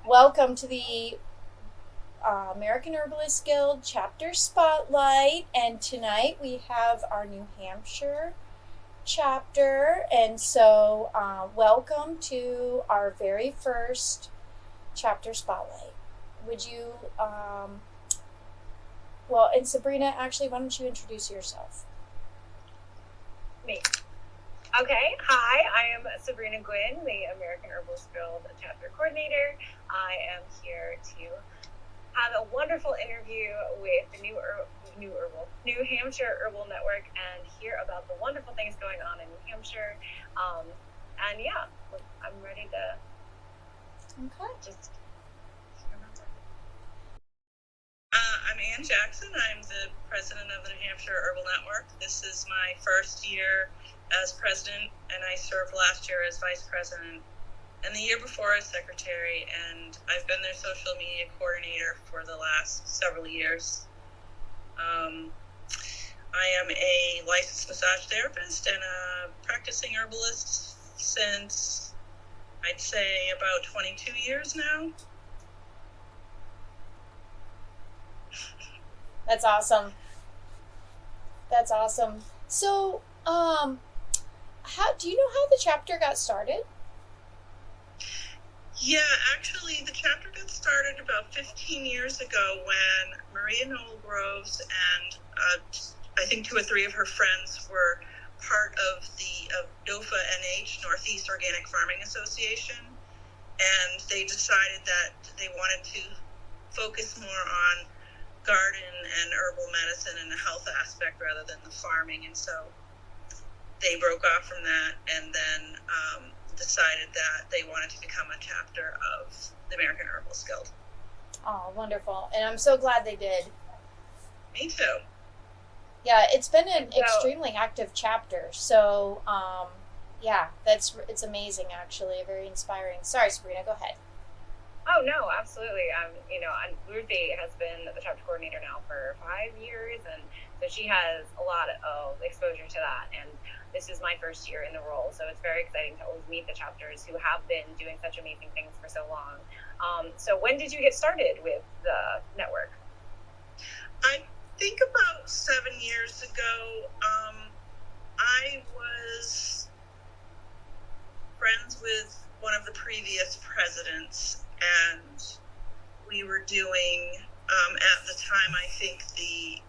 Welcome to the American Herbalists Guild Chapter Spotlight, and tonight we have our New Hampshire chapter, and so welcome to our very first Chapter Spotlight. Would you, and Sabrena, actually, why don't you introduce yourself? Me. Okay, hi, I am Sabrena Gwin, the American Herbalists Guild Chapter Coordinator. I am here to have a wonderful interview with the New Hampshire Herbal Network and hear about the wonderful things going on in New Hampshire. And yeah, I'm ready to just... I'm Ann Jackson. I'm the president of the New Hampshire Herbal Network. This is my first year as president, and I served last year as vice president, and the year before as secretary, and I've been their social media coordinator for the last several years. I am a licensed massage therapist and a practicing herbalist since, I'd say, about 22 years now. That's awesome. So, how do you know how the chapter got started? Yeah, actually, the chapter got started about 15 years ago when Maria Noel Groves and I think 2 or 3 of her friends were part of the NOFA NH, Northeast Organic Farming Association, and they decided that they wanted to focus more on garden and herbal medicine and the health aspect rather than the farming, and so they broke off from that and then decided that they wanted to become a chapter of the American Herbalists Guild. Oh, wonderful. And I'm so glad they did. Me too. Yeah, it's been an extremely active chapter, so it's amazing, actually, very inspiring. Sorry, Sabrena, go ahead. Oh, no, absolutely. Ruthie has been the chapter coordinator now for 5 years, and so she has a lot of exposure to that, and this is my first year in the role, so it's very exciting to always meet the chapters who have been doing such amazing things for so long. So when did you get started with the network? I think about 7 years ago. I was friends with one of the previous presidents, and we were doing, at the time, I think the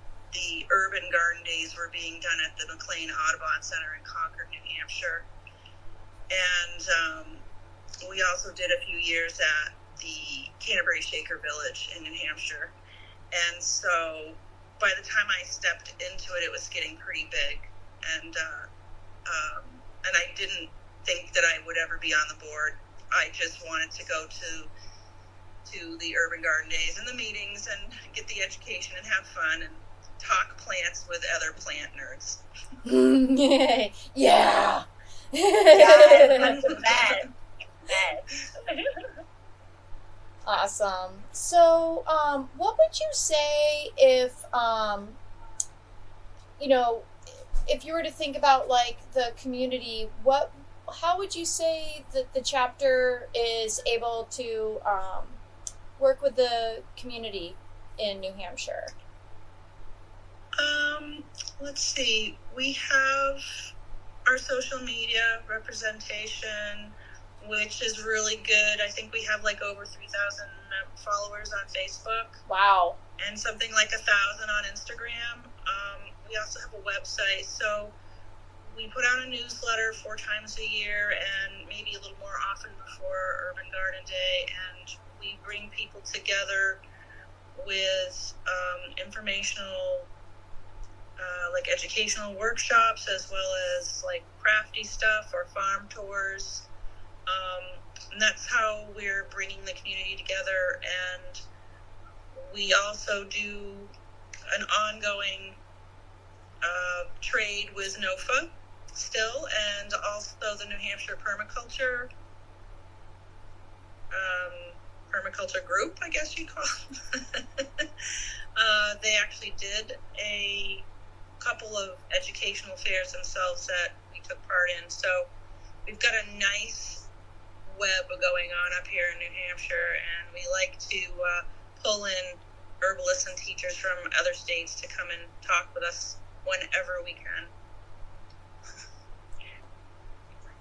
Urban Garden Days were being done at the McLean Audubon Center in Concord, New Hampshire. And we also did a few years at the Canterbury Shaker Village in New Hampshire. And so by the time I stepped into it, it was getting pretty big. And I didn't think that I would ever be on the board. I just wanted to go to the Urban Garden Days and the meetings and get the education and have fun and talk plants with other plant nerds. Yeah. That's the best. Awesome. So, what would you say if you were to think about like the community, how would you say that the chapter is able to work with the community in New Hampshire? Let's see. We have our social media representation, which is really good. I think we have like over 3,000 followers on Facebook. Wow. And something like 1,000 on Instagram. We also have a website, so we put out a newsletter 4 times a year and maybe a little more often before Urban Garden Day, and we bring people together with informational like educational workshops as well as like crafty stuff or farm tours, and that's how we're bringing the community together. And we also do an ongoing trade with NOFA still, and also the New Hampshire permaculture group, I guess you'd call it. They actually did a couple of educational fairs themselves that we took part in. So we've got a nice web going on up here in New Hampshire, and like to pull in herbalists and teachers from other states to come and talk with us whenever we can.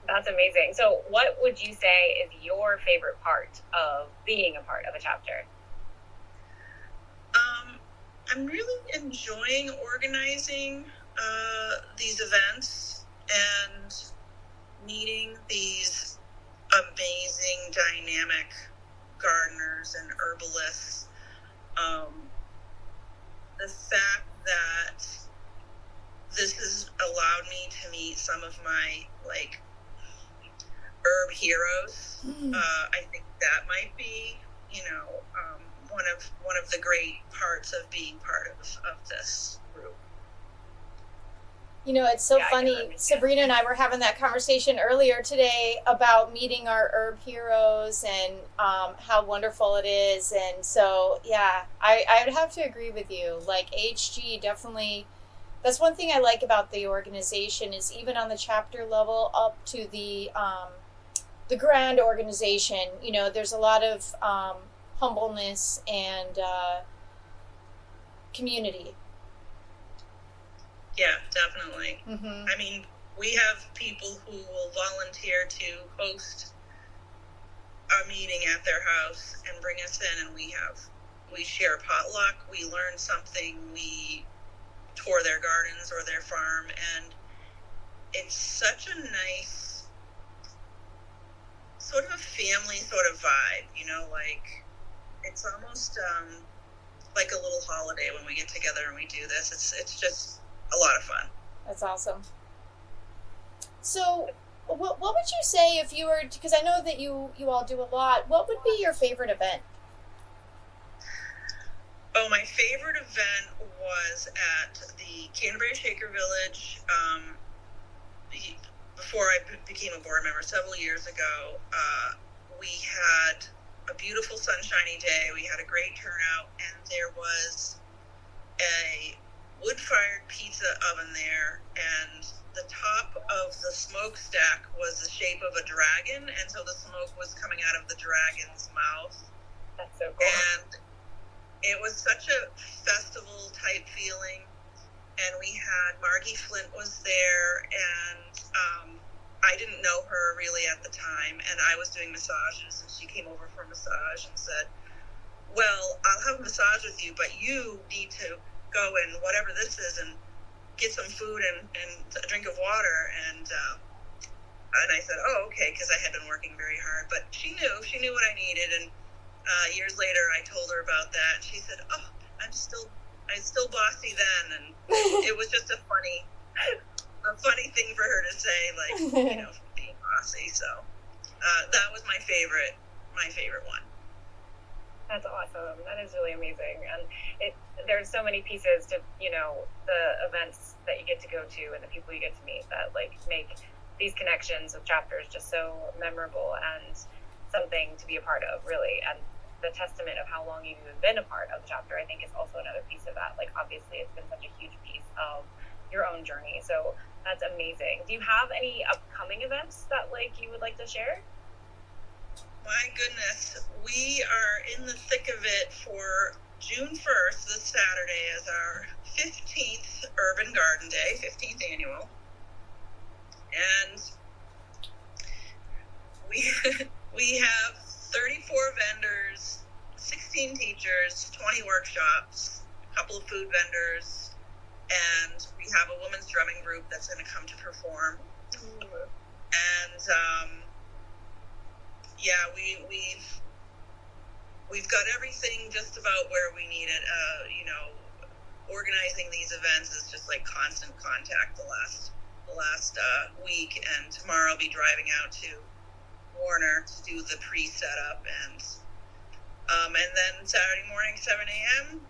That's amazing. So what would you say is your favorite part of being a part of a chapter? I'm really enjoying organizing these events and meeting these amazing, dynamic gardeners and herbalists. The fact that this has allowed me to meet some of my herb heroes. I think that might be, one of the great parts of being part of this group. It's so funny. Sabrena and I were having that conversation earlier today about meeting our herb heroes and how wonderful it is. And so, yeah, I would have to agree with you. Like HG, definitely, that's one thing I like about the organization is even on the chapter level up to the grand organization, there's a lot of humbleness and community. Yeah, definitely. Mm-hmm. I mean, we have people who will volunteer to host a meeting at their house and bring us in, and we share potluck, we learn something, we tour their gardens or their farm, and it's such a nice sort of a family sort of vibe, it's almost like a little holiday when we get together and we do this. It's just a lot of fun. That's awesome. So what would you say if you were, because I know that you all do a lot, what would be your favorite event? Oh, my favorite event was at the Canterbury Shaker Village. Before I became a board member several years ago, we had a beautiful sunshiny day. We had a great turnout, and there was a wood-fired pizza oven there, and the top of the smokestack was the shape of a dragon, and so the smoke was coming out of the dragon's mouth. That's so cool. And it was such a festival type feeling, and we had Margie Flint was there, and I didn't know her really at the time, and I was doing massages, and she came over for a massage and said, well, I'll have a massage with you, but you need to go and whatever this is and get some food and a drink of water. And I said, oh, okay, because I had been working very hard. But she knew what I needed. And years later, I told her about that. She said, oh, I'm still bossy then. And it was just a funny thing for her to say, being bossy. So that was my favorite one. That's awesome. That is really amazing. And there's so many pieces to, the events that you get to go to and the people you get to meet that make these connections with chapters just so memorable and something to be a part of, really. And the testament of how long you've even been a part of the chapter, I think, is also another piece of that. Obviously, it's been such a huge piece of your own journey. So that's amazing. Do you have any upcoming events that you would like to share? My goodness, we are in the thick of it for June 1st, this Saturday, as our 15th Urban Garden Day, 15th annual. And we have 34 vendors, 16 teachers, 20 workshops, a couple of food vendors, and we have a women's drumming group that's going to come to perform. And yeah, we've got everything just about where we need it. Organizing these events is just constant contact the last week, and tomorrow I'll be driving out to Warner to do the pre-setup, and then Saturday morning 7 a.m.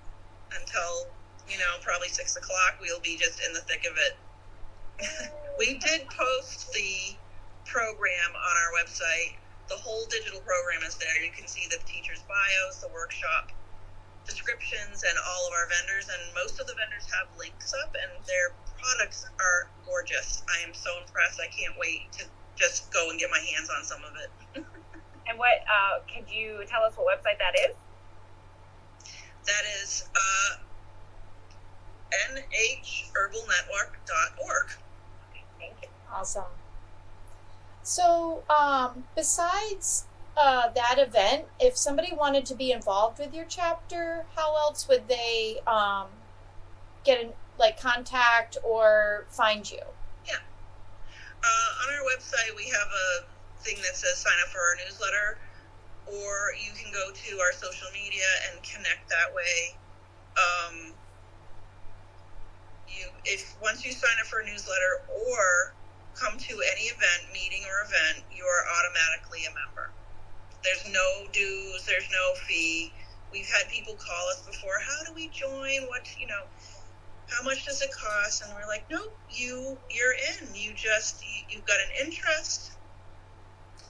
until probably 6 o'clock we'll be just in the thick of it. We did post the program on our website. The whole digital program is there. You can see the teachers' bios, the workshop descriptions, and all of our vendors. And most of the vendors have links up, and their products are gorgeous. I am so impressed. I can't wait to just go and get my hands on some of it. And what, could you tell us what website that is? That is nhherbalnetwork.org. Okay, thank you. Awesome. So, besides that event, if somebody wanted to be involved with your chapter, how else would they get in, contact or find you? Yeah. On our website, we have a thing that says sign up for our newsletter, or you can go to our social media and connect that way. Once you sign up for a newsletter or come to any meeting or event, you are automatically a member. There's no dues, there's no fee. We've had people call us before, how do we join? How much does it cost? And we're like, nope, you're in. You've got an interest.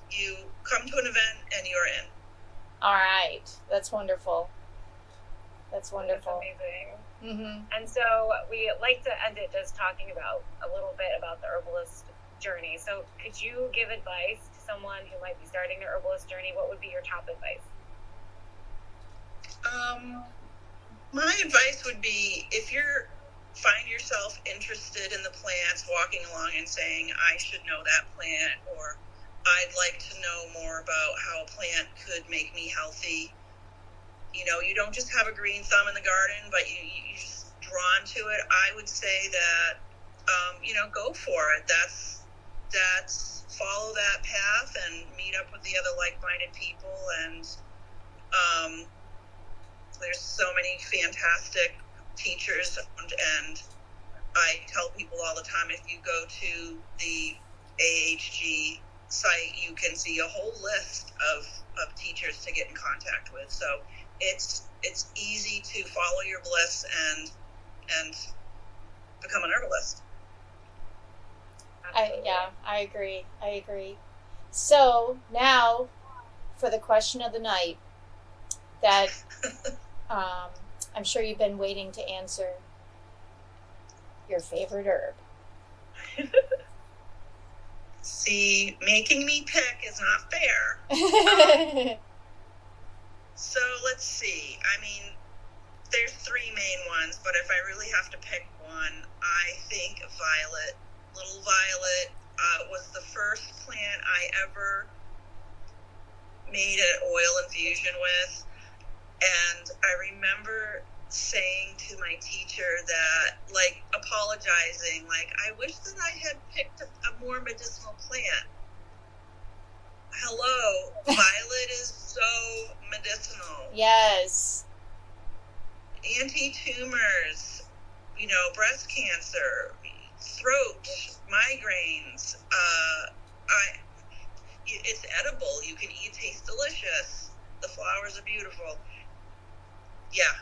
You come to an event and you're in. All right. That's wonderful. That's wonderful. That's amazing. Mm-hmm. And so we like to end it just talking about a little bit about the herbalist journey. So could you give advice to someone who might be starting their herbalist journey? What would be your top advice? My advice would be, if you find yourself interested in the plants, walking along and saying, I should know that plant, or I'd like to know more about how a plant could make me healthy. You don't just have a green thumb in the garden, but you're just drawn to it. I would say that, go for it. That's follow that path and meet up with the other like-minded people. And there's so many fantastic teachers, and I tell people all the time, if you go to the AHG site, you can see a whole list of teachers to get in contact with. So it's easy to follow your bliss and become an herbalist. I agree. So now for the question of the night that I'm sure you've been waiting to answer. Your favorite herb. See, making me pick is not fair. So let's see. There's three main ones, but if I really have to pick one, I think violet. Little violet was the first plant I ever made an oil infusion with. And I remember saying to my teacher that, apologizing, I wish that I had picked a more medicinal plant. Hello, violet is so medicinal. Yes. Anti-tumors, breast cancer, throat, migraines. It's edible. You can eat. It tastes delicious. The flowers are beautiful. Yeah.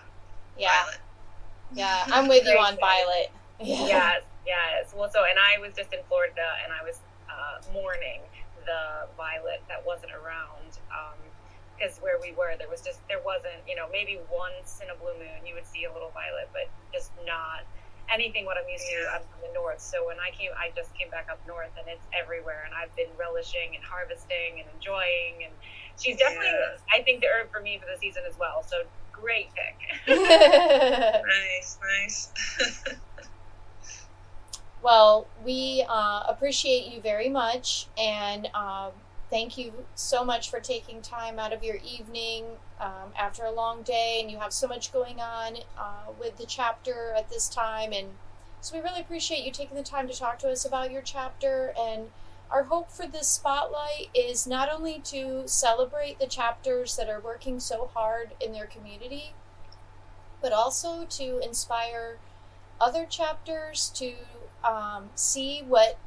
Violet. Yeah, I'm with you on violet. Yeah. Yes. Well, and I was just in Florida, and I was mourning the violet that wasn't around, because where we were, there wasn't, maybe once in a blue moon you would see a little violet, but just not anything what I'm used to up in the north. So when I just came back up north, and it's everywhere, and I've been relishing and harvesting and enjoying, and she's definitely, I think, the herb for me for the season as well. So great pick. Nice. Well, we appreciate you very much, and thank you so much for taking time out of your evening after a long day, and you have so much going on with the chapter at this time, and so we really appreciate you taking the time to talk to us about your chapter. And our hope for this spotlight is not only to celebrate the chapters that are working so hard in their community, but also to inspire other chapters to see what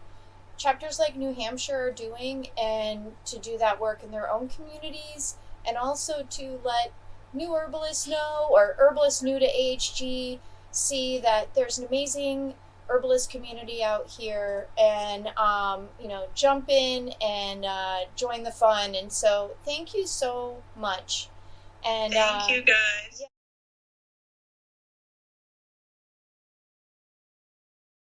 chapters like New Hampshire are doing, and to do that work in their own communities, and also to let new herbalists know, or herbalists new to AHG, see that there's an amazing herbalist community out here, and jump in and join the fun. And so thank you so much. And thank you guys.